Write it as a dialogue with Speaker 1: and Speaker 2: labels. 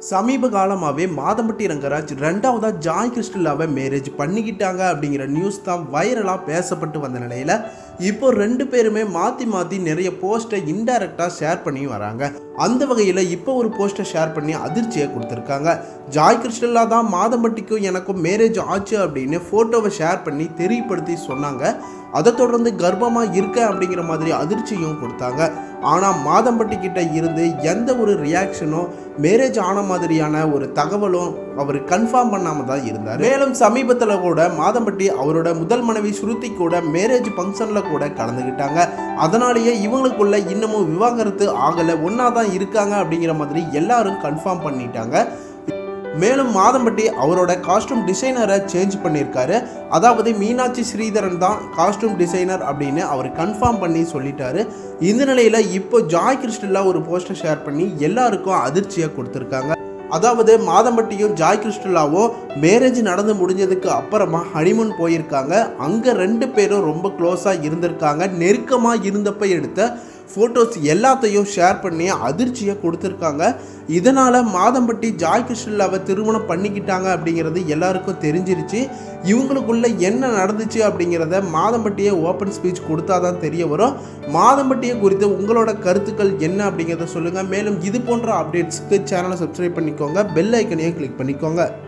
Speaker 1: சமீப காலமாகவே மாதம்பட்டி ரங்கராஜ் ரெண்டாவதா ஜாய் கிறிஸ்டலாவை மேரேஜ் பண்ணிக்கிட்டாங்க அப்படிங்கிற நியூஸ் தான் வைரலாக பேசப்பட்டு வந்த நிலையில் இப்போ ரெண்டு பேருமே மாற்றி மாற்றி நிறைய போஸ்ட்டை இன்டைரக்டாக ஷேர் பண்ணி வராங்க. அந்த வகையில் இப்போ ஒரு போஸ்ட்டை ஷேர் பண்ணி அதிர்ச்சியை கொடுத்துருக்காங்க. ஜாய் கிறிஸ்டலா தான் மாதம்பட்டிக்கும் எனக்கும் மேரேஜ் ஆச்சு அப்படின்னு ஃபோட்டோவை ஷேர் பண்ணி தெரியப்படுத்தி சொன்னாங்க. அதை தொடர்ந்து கர்ப்பமாக இருக்க அப்படிங்கிற மாதிரி அதிர்ச்சியும் கொடுத்தாங்க. ஆனால் மாதம்பட்டி கிட்ட இருந்து எந்த ஒரு ரியாக்ஷனும் மேரேஜ் ஆன மாதிரியான ஒரு தகவலும் அவர் கன்ஃபார்ம் பண்ணாமல் தான் இருந்தார். மேலும் சமீபத்தில் கூட மாதம்பட்டி அவரோட முதல் மனைவி ஸ்ருதி கூட மேரேஜ் ஃபங்க்ஷனில் கூட கலந்துக்கிட்டாங்க. அதனாலேயே இவங்களுக்குள்ள இன்னமும் விவாகரத்து ஆகலை, ஒன்றா தான் இருக்காங்க அப்படிங்கிற மாதிரி எல்லாரும் கன்ஃபார்ம் பண்ணிட்டாங்க. மேலும் மாதம்பட்டி அவரோட காஸ்டியூம் டிசைனரை சேஞ்ச் பண்ணியிருக்காரு. அதாவது மீனாட்சி ஸ்ரீதரன் தான் காஸ்டியூம் டிசைனர் அப்படின்னு அவர் கன்ஃபார்ம் பண்ணி சொல்லிட்டாரு. இந்த நிலையில் இப்போ ஜாய் கிறிஸ்டலா ஒரு போஸ்டர் ஷேர் பண்ணி எல்லாருக்கும் அதிர்ச்சியை கொடுத்துருக்காங்க. அதாவது மாதம்பட்டியும் ஜாய் கிறிஸ்டலாவும் மேரேஜ் நடந்து முடிஞ்சதுக்கு அப்புறமா ஹனிமூன் போயிருக்காங்க. அங்கே ரெண்டு பேரும் ரொம்ப க்ளோஸாக இருந்திருக்காங்க. நெருக்கமாக இருந்தப்ப எடுத்த ஃபோட்டோஸ் எல்லாத்தையும் ஷேர் பண்ணி அதிர்ச்சியை கொடுத்துருக்காங்க. இதனால் மாதம்பட்டி ஜாய் கிறிஸ்டலாவை திருமணம் பண்ணிக்கிட்டாங்க அப்படிங்கிறது எல்லாருக்கும் தெரிஞ்சிருச்சு. இவங்களுக்குள்ள என்ன நடந்துச்சு அப்படிங்கிறத மாதம்பட்டியை ஓப்பன் ஸ்பீச் கொடுத்தா தான் தெரிய வரும். மாதம்பட்டியை குறித்து உங்களோட கருத்துக்கள் என்ன அப்படிங்கிறத சொல்லுங்கள். மேலும் இது போன்ற அப்டேட்ஸ்க்கு சேனலை சப்ஸ்கிரைப் பண்ணிக்கோங்க, பெல் ஐக்கனையும் கிளிக் பண்ணிக்கோங்க.